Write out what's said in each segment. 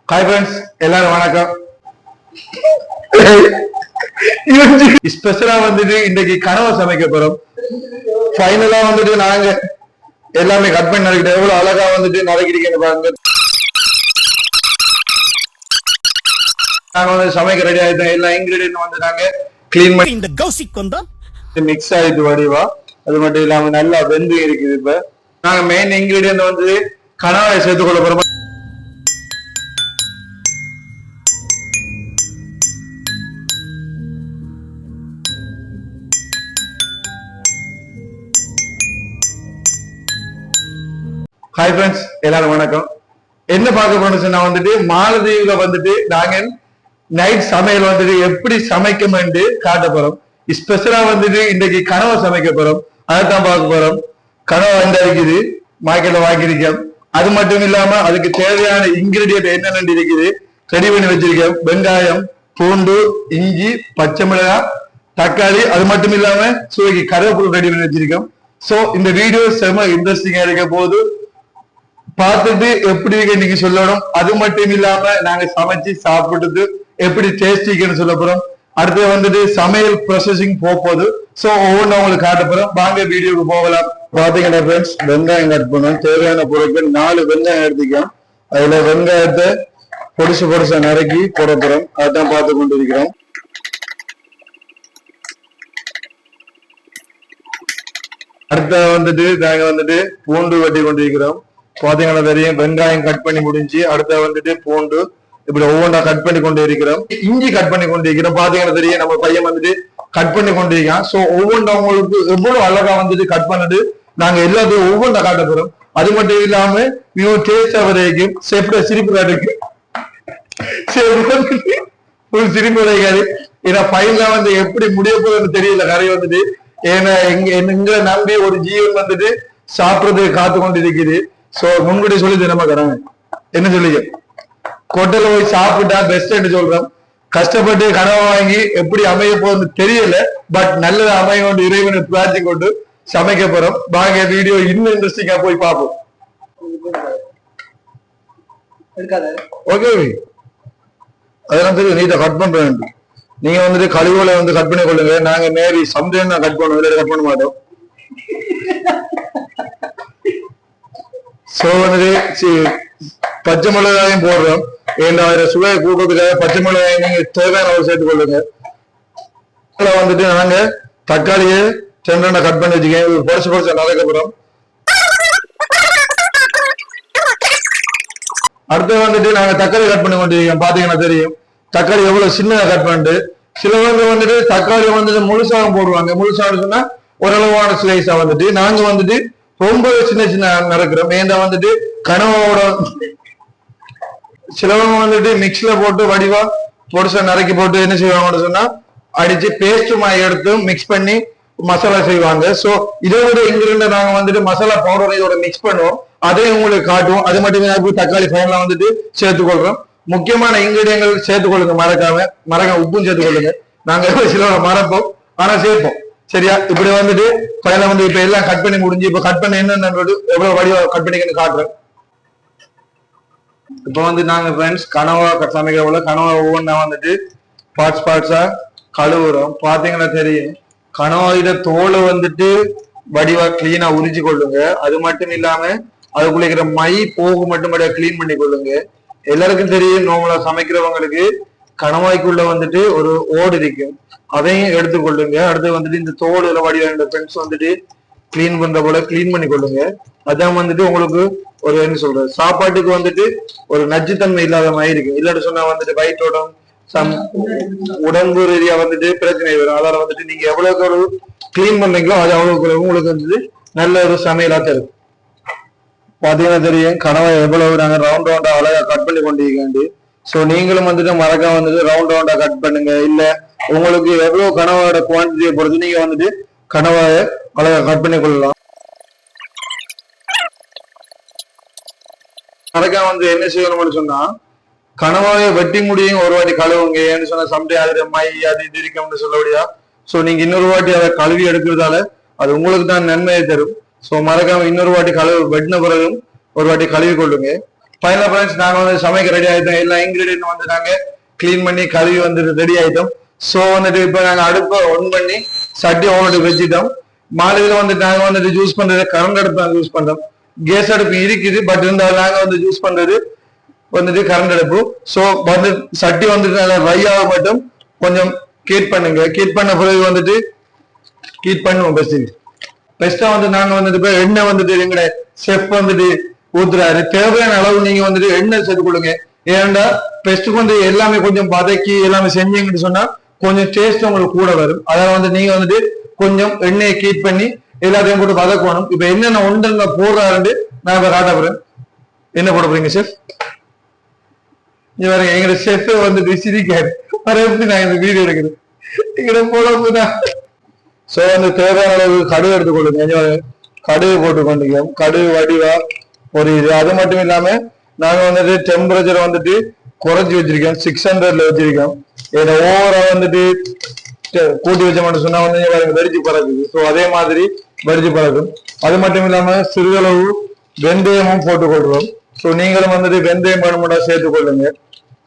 Hi friends, எல்லாரும் வணக்கம். ஸ்பெஷலா வந்துட்டு இன்னைக்கு கனவை சமைக்க போறோம். ஃபைனலா வந்துட்டு நாங்க எல்லாமே கட் பண்ணி நறுக்கிட்டு எவ்வளவு அழகா வந்துட்டு நறுக்கிட்டு பாருங்க. நாங்க வந்து சமைக்க ரெடி ஆயிட்டோம். எல்லா இன்கிரீடியன்ட் வந்து நாங்க கிளீன் பண்ணி இந்த கௌசிக் வந்தா மிக்ஸ் ஆயிட்டு வடிவா. அது மட்டும் இல்லாம நல்லா வெந்து இருக்குது. இப்ப நாங்க மெயின் இன்கிரீடியன்ட் வந்து கனவாயை சேர்த்துக் கொள்ள போறோம். ஹாய் ஃப்ரெண்ட்ஸ், எல்லாரும் வணக்கம். என்ன பார்க்க போனோம்னா வந்துட்டு மாலத்தீவுல வந்துட்டு நாங்க நைட் சமையல் வந்துட்டு எப்படி சமைக்கணும்னு காட்ட போறோம். ஸ்பெஷலா வந்துட்டு இன்னைக்கு கனவை சமைக்க போறோம். அதைத்தான் பார்க்க போறோம். கனவை வந்து இருக்குது, மார்க்கெட்ல வாங்கியிருக்கோம். அது மட்டும் இல்லாம அதுக்கு தேவையான இன்கிரீடியன்ட் என்னென்ன இருக்குது ரெடி பண்ணி வச்சிருக்கோம். வெங்காயம், பூண்டு, இஞ்சி, பச்சை மிளகாய், தக்காளி, அது மட்டும் இல்லாம சுவைக்கு கருவேப்பிலை ரெடி பண்ணி வச்சிருக்கோம். சோ இந்த வீடியோ செம இன்ட்ரெஸ்டிங்கா இருக்க போது பார்த்துட்டு எப்படி இருக்கு நீங்க சொல்லணும். அது மட்டும் இல்லாம நாங்க சமைச்சு சாப்பிட்டு எப்படி டேஸ்டிக்குன்னு சொல்ல போறோம். அடுத்து வந்துட்டு சமையல் ப்ராசஸிங் போகுது. சோ ஒவ்வொன்றும் உங்களுக்கு காட்ட போறோம். வாங்க வீடியோக்கு போகலாம். பாத்தீங்கன்னா ஃப்ரெண்ட்ஸ், வெங்காயம் கட் பண்ணோம். தேவையான பொருட்கள் 4 வெங்காயம் எடுத்துக்கோம். அதுல வெங்காயத்தை பொடிசா நறுக்கி போட போறோம். அதான் பார்த்து கொண்டு இருக்கிறோம். அடுத்த வந்துட்டு நாங்க வந்துட்டு பூண்டு வெட்டி கொண்டு இருக்கிறோம். பாத்தீங்கன்னா தெரியும், வெங்காயம் கட் பண்ணி முடிஞ்சு அடுத்த வந்துட்டு பூண்டு இப்படி ஒவ்வொன்றா கட் பண்ணி கொண்டு இருக்கிறோம். இஞ்சி கட் பண்ணி கொண்டு இருக்கிறோம். பாத்தீங்கன்னா தெரியும், நம்ம பையன் வந்துட்டு கட் பண்ணி கொண்டு இருக்கான். சோ ஒவ்வொன்றா உங்களுக்கு எவ்வளவு அழகா வந்துட்டு கட் பண்ணிட்டு நாங்க எல்லாத்தையும் ஒவ்வொன்றா காட்ட போறோம். அது மட்டும் இல்லாம மிகவும் டேஸ்டா வரைக்கும் செப்ட சிரிப்பு காட்டுக்கு ஒரு சிரிப்பு வரைக்காது. ஏன்னா பையன்ல வந்து எப்படி முடிய போகுதுன்னு தெரியல கரை வந்துட்டு. ஏன்னா எங்களை நம்பி ஒரு ஜீவன் வந்துட்டு சாப்பிடுறதுக்கு காத்து கொண்டு இருக்குது. சோ முன்கூட்டி சொல்லி தினமா தராங்க. என்ன சொல்லிக்க, கொட்டையில போய் சாப்பிட்டா பெஸ்ட் சொல்றோம். கஷ்டப்பட்டு கனவை வாங்கி எப்படி அமைய போகுதுன்னு தெரியல. பட் நல்லது அமைய கொண்டு இறைவனை பிரார்த்தி கொண்டு சமைக்க போறோம். வாங்க வீடியோ இன்னும் இன்ட்ரெஸ்டிங்கா போய் பார்ப்போம். ஓகே, அதெல்லாம் தெரியும். நீட்டா கட் பண்ற வேண்டும். நீங்க வந்துட்டு கழிவுகளை வந்து கட் பண்ணி கொள்ளுங்க. நாங்க மேரி சம்டைம் நான் கட் பண்ணுவோம், கட் பண்ண மாட்டோம். சோ வந்துட்டு பச்சை மிளகாயும் போடுறோம். ஏன்னா சுவையை கூட்டுறதுக்காக பச்சை மிளகாயும் நீங்க தேவையான அளவு சேர்த்துக் கொள்ளுங்க. வந்துட்டு நாங்க தக்காளியை 2 கட் பண்ணி வச்சுக்கேன். பொடிசா நறுக்க போறோம். அடுத்து வந்துட்டு நாங்க தக்காளி கட் பண்ணி கொண்டிருக்கோம். பாத்தீங்கன்னா தெரியும் தக்காளி எவ்வளவு சின்னதா கட் பண்ணிட்டு. சிலவங்க வந்துட்டு தக்காளி வந்துட்டு முழுசாவும் போடுவாங்க. முழுசான்னு சொன்னா ஓரளவான ஸ்லைஸா வந்துட்டு நாங்க வந்துட்டு ரொம்ப சின்ன நறுக்கிறோம். ஏண்டா வந்துட்டு கனவோட சிலவங்க வந்துட்டு மிக்ஸ்ல போட்டு வடிவா பொடிசா நறுக்கி போட்டு என்ன செய்வாங்கன்னு சொன்னா அடிச்சு பேஸ்ட் மாதிரி எடுத்து மிக்ஸ் பண்ணி மசாலா செய்வாங்க. சோ இதோட இன்கிரீடியன்ட் நாங்க வந்துட்டு மசாலா பவுடர் இதோட மிக்ஸ் பண்ணுவோம். அதையும் உங்களுக்கு காட்டுவோம். அது மட்டும் தக்காளி ஃபைனலா வந்துட்டு சேர்த்துக்கொள்றோம். முக்கியமான இன்கிரீடியன்ட் சேர்த்துக்கொள்ளுங்க. மறக்காம உப்பும் சேர்த்துக்கொள்ளுங்க. நாங்க சில மறப்போம், ஆனா சேர்ப்போம். சரியா? இப்படி வந்துட்டு ஃபைனலா வந்து இப்ப எல்லாம் கட் பண்ணி முடிஞ்சு இப்ப கட் பண்ண என்னென்ன எவ்வளவு வடிவா கட் பண்ணிக்கன்னு காட்டுறேன். இப்ப வந்து நாங்க ஃப்ரெண்ட்ஸ் கனவா சமைக்கிறவங்கள கனவா ஒவ்வொன்றா வந்துட்டு பார்ட்ஸா கழுவுறோம். பாத்தீங்கன்னா தெரியும், கனவாயிட தோலை வந்துட்டு வடிவா கிளீனா உரிச்சு கொள்ளுங்க. அது மட்டும் இல்லாம அதுக்குள்ள இருக்கிற மை போகு மட்டும் கிளீன் பண்ணி கொள்ளுங்க. எல்லாருக்கும் தெரியும், நார்மலா சமைக்கிறவங்களுக்கு கணவாய்க்குள்ள வந்துட்டு ஒரு ஓடு இருக்கும். அதையும் எடுத்துக்கொள்ளுங்க. அடுத்து வந்துட்டு இந்த தோடுல வடிவ ஃப்ரெண்ட்ஸ் வந்துட்டு கிளீன் பண்ற போல கிளீன் பண்ணி கொள்ளுங்க. அதான் வந்துட்டு உங்களுக்கு ஒரு என்ன சொல்றது, சாப்பாட்டுக்கு வந்துட்டு ஒரு நச்சுத்தன்மை இல்லாத மாதிரி இருக்கு. இல்லாட்டி சொன்னா வந்துட்டு வயிற்றோட உடம்பு ரீதியா வந்துட்டு பிரச்சனை வரும். அதனால வந்துட்டு நீங்க எவ்வளவுக்கு எவ்வளவு கிளீன் பண்றீங்களோ அது அவ்வளவுக்கு உங்களுக்கு வந்துட்டு நல்ல ஒரு சமையலா தரும். பாத்தீங்கன்னா தெரியும் கனவை எவ்வளவு நாங்க ரவுண்டா அழகா கட் பண்ணி கொண்டிருக்கேன். சோ நீங்களும் வந்துட்டு மறக்காம வந்துட்டு ரவுண்டா கட் பண்ணுங்க. இல்ல உங்களுக்கு எவ்வளவு கனவோட குவான்டிட்டியை பொறுத்து நீங்க வந்துட்டு கனவாயை அழகா கட் பண்ணி கொள்ளலாம். மறக்காம வந்து என்ன செய்யணும்னு சொன்னா கனவாயை வெட்டி முடியும் ஒரு வாட்டி கழுவுங்க. ஏன்னு சொன்னா சம்டைம் அது மை அது இது இருக்கும்னு சொல்லபடியா. சோ நீங்க இன்னொரு வாட்டி அதை கழுவி எடுக்கிறதால அது உங்களுக்கு தான் நன்மையை தரும். சோ மறக்காம இன்னொரு வாட்டி வெட்டின பிறகும் ஒரு வாட்டி கழுவி கொள்ளுங்க. ஃபைனல் ஃப்ரெண்ட்ஸ் நாங்க வந்து சமைக்க ரெடி ஆயிட்டோம். எல்லா இன்கிரீடியன்ட் வந்து நாங்க கிளீன் பண்ணி கழுவி வந்து ரெடி ஆயிட்டோம். சோ வந்துட்டு இப்ப நாங்க அடுப்பை ஒன் பண்ணி சட்டி ஓவனுக்கு வச்சுட்டோம். மாலையில வந்துட்டு நாங்க வந்துட்டு யூஸ் பண்றது கரண்ட் அடுப்பு நாங்க யூஸ் பண்றோம். கேஸ் அடுப்பு இருக்குது, பட் இருந்தாலும் நாங்க வந்து யூஸ் பண்றது வந்துட்டு கரண்ட் அடுப்பு. சோ வந்து சட்டி வந்துட்டு நல்லா ட்ரை ஆக மட்டும் கொஞ்சம் கீட் பண்ணுங்க. கீட் பண்ண பிறகு வந்துட்டு கீட் பண்ணுவோம். பெஸ்டா வந்து நாங்க வந்துட்டு இப்ப எண்ணெய் வந்துட்டு எங்கட செஃப் வந்துட்டு ஊத்துறாரு. தேவையான அளவு நீங்க வந்துட்டு எண்ணெய் சேர்த்து கொடுங்க. ஏன்டா பெஸ்ட்டுக்கு வந்து எல்லாமே கொஞ்சம் பதக்கி எல்லாமே செஞ்சீங்கன்னு சொன்னா கொஞ்சம் டேஸ்ட் உங்களுக்கு கூட வரும். அதாவது வந்து நீங்க வந்துட்டு கொஞ்சம் எண்ணெயை கீட் பண்ணி எல்லாத்தையும் போட்டு வதக்கணும். இப்ப என்னென்ன ஒன்றா போடுறாருன்னு நான் இப்ப காட்ட போறேன். என்ன போட போறீங்க செஃப்? பாருங்க எங்க செஃப் வந்துட்டு சிரிக்காரு. எப்படி நான் இந்த வீடியோ எடுக்கிறேன் எங்கட போட. சோ வந்து தேவையான அளவு கடுகு எடுத்துக்கொள்ளுங்க. கடுகு போட்டு கொண்டிருக்கோம். கடுகு வடிவா ஒரு இது. அது மட்டும் இல்லாம நாங்க வந்துட்டு டெம்பரேச்சர் வந்துட்டு குறைச்சி வச்சிருக்கோம். 600ல வச்சிருக்கோம். ஏன்னா ஓவரா வந்துட்டு கூட்டி வச்ச மட்டும் சொன்னா வந்து வெடிச்சு பறக்குது. ஸோ அதே மாதிரி வெடிச்சு பறக்கும். அது மட்டும் இல்லாம சிறிதளவு வெந்தயமும் போட்டுக் கொள்றோம். ஸோ நீங்களும் வந்துட்டு வெந்தயம் வேணுமெண்டா சேர்த்துக் கொள்ளுங்க.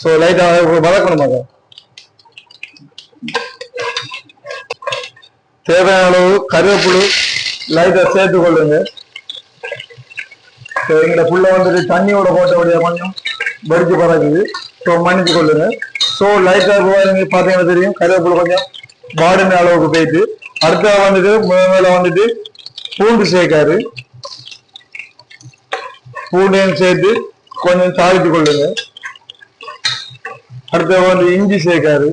ஸோ லைட்டா வதக்கணுமாங்க. தேவையான அளவு கருவேப்பிலை லைட்டா சேர்த்துக் கொள்ளுங்க. எங்களை புள்ள வந்துட்டு தண்ணியோட போட்டபடியா கொஞ்சம் வெடிச்சு பறக்குது. ஸோ மன்னிச்சு கொள்ளுங்க. ஸோ லைட்டா பாத்தீங்கன்னா தெரியும் கருவேப்பிலை கொஞ்சம் பாடுன அளவுக்கு போயிட்டு அடுத்த வந்துட்டு மேல வந்துட்டு பூண்டு சேர்க்காரு. பூண்டையும் சேர்த்து கொஞ்சம் தாளித்து கொள்ளுங்க. அடுத்த வந்து இஞ்சி சேர்க்காரு.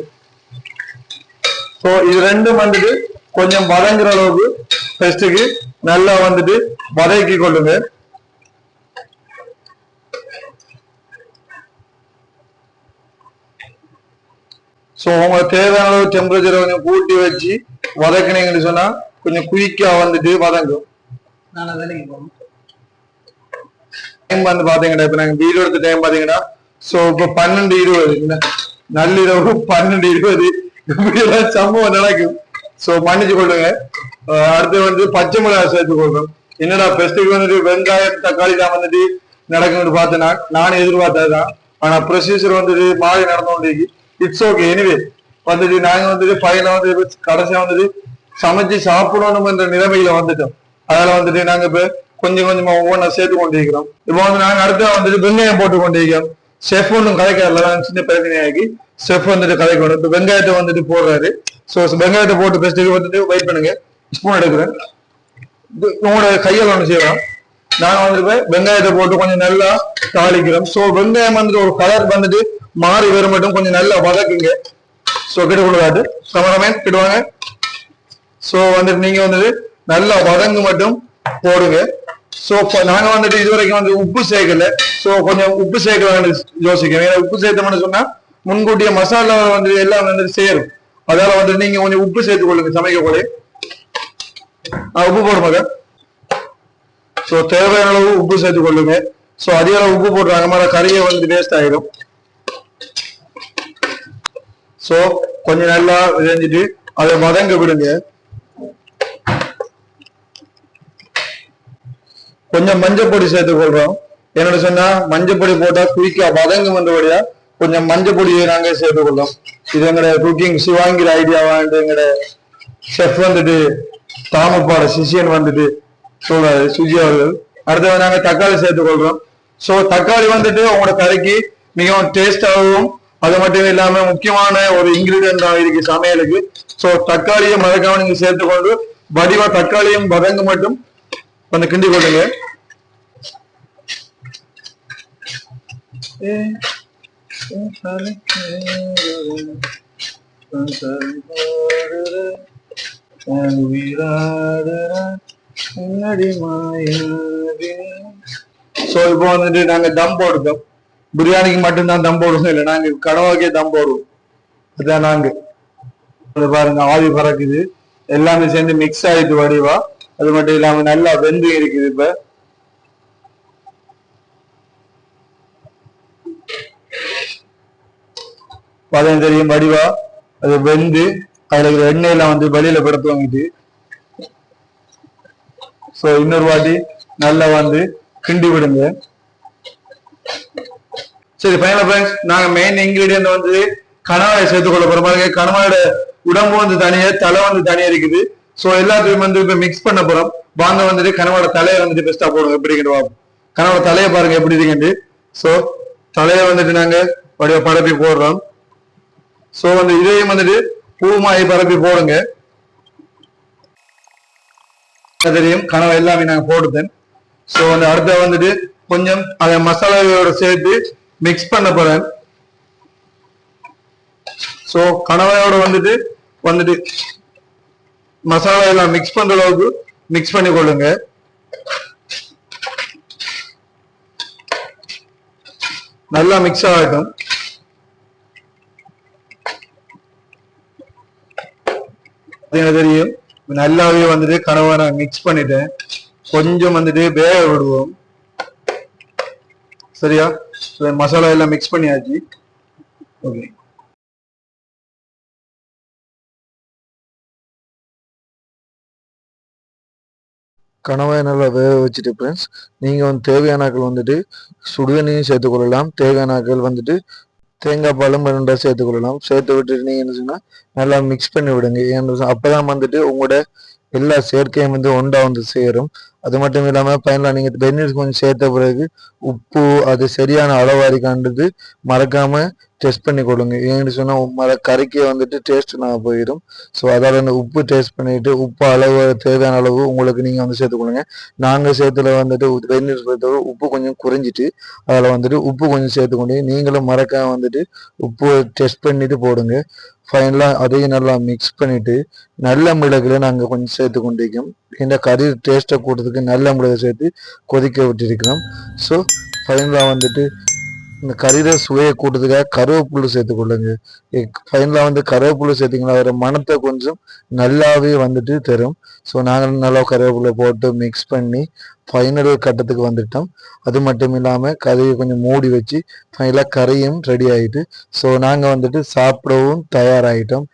ஸோ இது ரெண்டும் வந்துட்டு கொஞ்சம் வதங்குற அளவுக்கு ஃபர்ஸ்ட்டுக்கு நல்லா வந்துட்டு வதக்கி கொள்ளுங்க. ஸோ உங்களுக்கு தேவையான அளவு டெம்பரேச்சரை கொஞ்சம் கூட்டி வச்சு வதக்கினீங்கன்னு சொன்னா கொஞ்சம் குயிக்கா வந்துட்டு வதங்கும். டைம் வந்து பாத்தீங்கன்னா இப்ப நாங்க வீடு எடுத்த டைம் பாத்தீங்கன்னா ஸோ இப்ப 12:20 நள்ளிரவு 12:20 இப்படியெல்லாம் சம்பவம் நடக்கும். ஸோ மன்னிச்சு கொள்ளுங்க. அடுத்து வந்து பச்சை மிளகாய் சேர்த்து கொள்றோம். என்னடா பெஸ்ட்டுக்கு வந்துட்டு வெங்காயம் தக்காளி தான் வந்துட்டு நடக்கும்னு பார்த்தேன்னா நானும் எதிர்பார்த்ததுதான். ஆனா ப்ரொசீஜர் வந்துட்டு மாறி நடந்து கொண்டிருக்கு. It's okay. எனிவே வந்துட்டு நாங்க வந்துட்டு பையனை வந்து கடைசியா வந்துட்டு சமைச்சு சாப்பிடணும் என்ற நிலைமையில வந்துட்டோம். அதனால வந்துட்டு நாங்க இப்ப கொஞ்சம் கொஞ்சமா ஒவ்வொன்றா சேர்த்து கொண்டிருக்கிறோம். இப்போ வந்து நாங்க அடுத்த வந்துட்டு வெங்காயம் போட்டு கொண்டிருக்கிறோம். செஃப் ஒன்றும் கதைக்காதுல சின்ன பிரச்சனையாகி செஃப் வந்துட்டு கதைக்கணும். இப்போ வெங்காயத்தை வந்துட்டு போடுறாரு. ஸோ வெங்காயத்தை போட்டு பெஸ்ட்டுக்கு வந்துட்டு வெயிட் பண்ணுங்க. ஸ்பூன் எடுக்கிறேன். உங்களோட கையால் ஒன்று செய்யலாம். நாங்க வந்துட்டு வெங்காயத்தை போட்டு கொஞ்சம் நல்லா தாளிக்கிறோம். ஸோ வெங்காயம் வந்துட்டு ஒரு கலர் வந்துட்டு மாறி வரும் மட்டும் கொஞ்சம் நல்லா வதக்குங்க. ஸோ கிட்ட கொடுக்காது கமரமேன் கிடுவாங்க. ஸோ வந்துட்டு நீங்க வந்துட்டு நல்லா வதங்கு மட்டும் போடுங்க. ஸோ நாங்க வந்துட்டு இது வரைக்கும் வந்து உப்பு சேர்க்கல. ஸோ கொஞ்சம் உப்பு சேர்க்க யோசிக்கிறேன். ஏன்னா உப்பு சேர்த்தோம்னு சொன்னா முன்கூட்டிய மசாலா வந்து எல்லாம் வந்துட்டு சேரும். அதனால வந்துட்டு நீங்க கொஞ்சம் உப்பு சேர்த்து கொள்ளுங்க சமைக்க கூட. உப்பு போடுமாங்க. ஸோ தேவையான அளவு உப்பு சேர்த்து கொள்ளுங்க. ஸோ அதிக அளவு உப்பு போடுறாங்க மாதிரி கறியை வந்து டேஸ்ட் ஆயிடும். சோ கொஞ்சம் நல்லா விளைஞ்சிட்டு அதை வதங்க விடுங்க. கொஞ்சம் மஞ்சள் பொடி சேர்த்துக் கொள்றோம். என்னோட சொன்னா மஞ்சள் பொடி போட்டா குயிக்கா வதங்கும் என்றபடியா கொஞ்சம் மஞ்சள் பொடியை நாங்க சேர்த்துக் கொள்றோம். இது எங்கட குக்கிங் சிவாங்கிற ஐடியாவா எங்கட செஃப் வந்துட்டு தாமப்பாட சிஷியன் வந்துட்டு சொல்றாரு சுஜி அவர்கள். அடுத்தது நாங்க தக்காளி சேர்த்துக் கொள்றோம். சோ தக்காளி வந்துட்டு உங்களோட கறிக்கு மிகவும் டேஸ்டாகவும் அது மட்டும் இல்லாம முக்கியமான ஒரு இன்கிரீடியன்ட் இருக்கு சமையலுக்கு. சோ தக்காளியை மறக்காம நீங்க சேர்த்துக்கொண்டு வடிவா தக்காளியும் வதங்க மட்டும் கொஞ்சம் கிண்டி கொள்ளுங்க. சோ இப்போ வந்துட்டு நாங்க தம் போடுறோம். பிரியாணிக்கு மட்டும்தான் தம் போடுவோம், இல்லை நாங்க கனவாக்கே தம் போடுவோம். அதான் நாங்க பாருங்க ஆவி பறக்குது, எல்லாமே சேர்ந்து மிக்ஸ் ஆயிட்டு வடிவா. அது மட்டும் இல்லாம நல்லா வெந்து இருக்குது. இப்ப பதம் தெரியும் வடிவா அது வெந்து அதுல எண்ணெயெல்லாம் வந்து வெளியில படுத்து வாங்கிட்டு. சோ இன்னொரு வாட்டி நல்லா வந்து கிண்டி விடுங்க. சரி ஃபைனல் ஃப்ரெண்ட்ஸ், நாங்க மெயின் இன்கிரீடியன்ட் வந்து கணவாயை சேர்த்துக்கொள்ள போறோம். பாருங்க, கணவாயோட உடம்பு வந்து தனியா, தலை வந்து தனியா இருக்குது. ஸோ எல்லாத்தையும் வந்து இப்ப மிக்ஸ் பண்ண போறோம். வாங்க வந்துட்டு கனவோட தலையை வந்துட்டு பெஸ்டா போடுவோம். எப்படி கனவோட தலையை பாருங்க எப்படி இருக்குன்னு. ஸோ தலையை வந்துட்டு நாங்க பரப்பி போடுறோம். ஸோ வந்து இதையும் வந்துட்டு பூமாயி பரப்பி போடுங்க. தெரியும் கனவை எல்லாமே நாங்க போடுதேன். ஸோ வந்து அடுத்த வந்துட்டு கொஞ்சம் அதை மசாலாவோட சேர்த்து மிக்ஸ் பண்ண போறேன். ஸோ கனவையோட வந்துட்டு மசாலா எல்லாம் மிக்ஸ் பண்ற அளவுக்கு மிக்ஸ் பண்ணி கொள்ளுங்க. நல்லா மிக்ஸ் ஆகட்டும். தெரியும் நல்லாவே வந்துட்டு கனவை நான் மிக்ஸ் பண்ணிட்டேன். கொஞ்சம் வந்துட்டு வேக விடுவோம். சரியா, மசாலா எல்லாம் மிக்ஸ் பண்ணியாச்சு. ஓகே, கணவாயை நல்லா வேக வச்சுட்டு ஃப்ரெண்ட்ஸ், நீங்கள் வந்து தேவையான ஆக்கள் வந்துட்டு சுடுதண்ணியும் சேர்த்துக்கொள்ளலாம். தேவையான ஆக்கள் வந்துட்டு தேங்காய் பாலும் ரெண்டாக சேர்த்துக்கொள்ளலாம். சேர்த்து விட்டுட்டு நீங்கள் என்ன சொன்னால் நல்லா மிக்ஸ் பண்ணி விடுங்க. ஏன்னு அப்போ தான் வந்துட்டு உங்களோட எல்லா சேர்க்கையும் வந்து ஒன்றா வந்து சேரும். அது மட்டும் இல்லாமல் ஃபைனலாக நீங்கள் வெந்நீர் கொஞ்சம் சேர்த்த பிறகு உப்பு அது சரியான அளவாரி கண்டது மறக்காமல் டெஸ்ட் பண்ணி கொடுங்க. ஏன்னு சொன்னால் கறிக்கு வந்துட்டு டேஸ்ட் நான் போயிடும். ஸோ அதால் அந்த உப்பு டேஸ்ட் பண்ணிவிட்டு உப்பு அளவு தேவையான அளவு உங்களுக்கு நீங்கள் வந்து சேர்த்துக்கொள்ளுங்க. நாங்கள் சேர்த்துல வந்துட்டு வெந்நீர் சேர்த்து உப்பு கொஞ்சம் குறைஞ்சிட்டு அதில் வந்துட்டு உப்பு கொஞ்சம் சேர்த்துக்கொண்டு நீங்களும் மறக்காம வந்துட்டு உப்பு டெஸ்ட் பண்ணிட்டு போடுங்க. ஃபைனலாக அதையும் நல்லா மிக்ஸ் பண்ணிவிட்டு நல்ல மிளகுல நாங்கள் கொஞ்சம் சேர்த்து கொண்டிருக்கோம். இந்த கறி டேஸ்ட்டை கூட்டத்துக்கு நல்ல மிளகு சேர்த்து கொதிக்க விட்டுருக்கிறோம். ஸோ ஃபைனலாக வந்துட்டு இந்த கறியில சுவையை கூட்டத்துக்காக கருவேப்புல்லு சேர்த்துக்கொள்ளுங்க. ஃபைனலாக வந்து கருவேப்புல்லு சேர்த்திங்கன்னா ஒரு மணத்தை கொஞ்சம் நல்லாவே வந்துட்டு தரும். ஸோ நாங்கள் நல்லா கருவேப்பிலை போட்டு மிக்ஸ் பண்ணி ஃபைனல் கட்டத்துக்கு வந்துட்டோம். அது மட்டும் இல்லாமல் கறியை கொஞ்சம் மூடி வச்சு ஃபைனலாக கறியும் ரெடி ஆகிட்டு ஸோ நாங்கள் வந்துட்டு சாப்பிடவும் தயாராகிட்டோம்.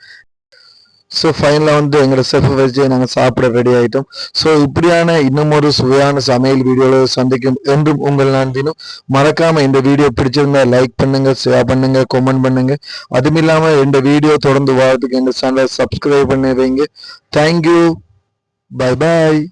ஸோ ஃபைனலாக வந்து எங்களோட செஃப் வச்சு நாங்கள் சாப்பிட ரெடி ஆகிட்டோம். ஸோ இப்படியான இன்னும் ஒரு சுவையான சமையல் வீடியோவில் சந்திக்கும் என்றும் உங்கள் நான் தினம். மறக்காமல் இந்த வீடியோ பிடிச்சிருந்தா லைக் பண்ணுங்கள், ஷேர் பண்ணுங்கள், கமெண்ட் பண்ணுங்கள். அதுவும் இல்லாமல் இந்த வீடியோ தொடர்ந்து வாழ்றதுக்கு எங்கள் சேனலை சப்ஸ்கிரைப் பண்ணி வைங்க. Thank you, bye bye.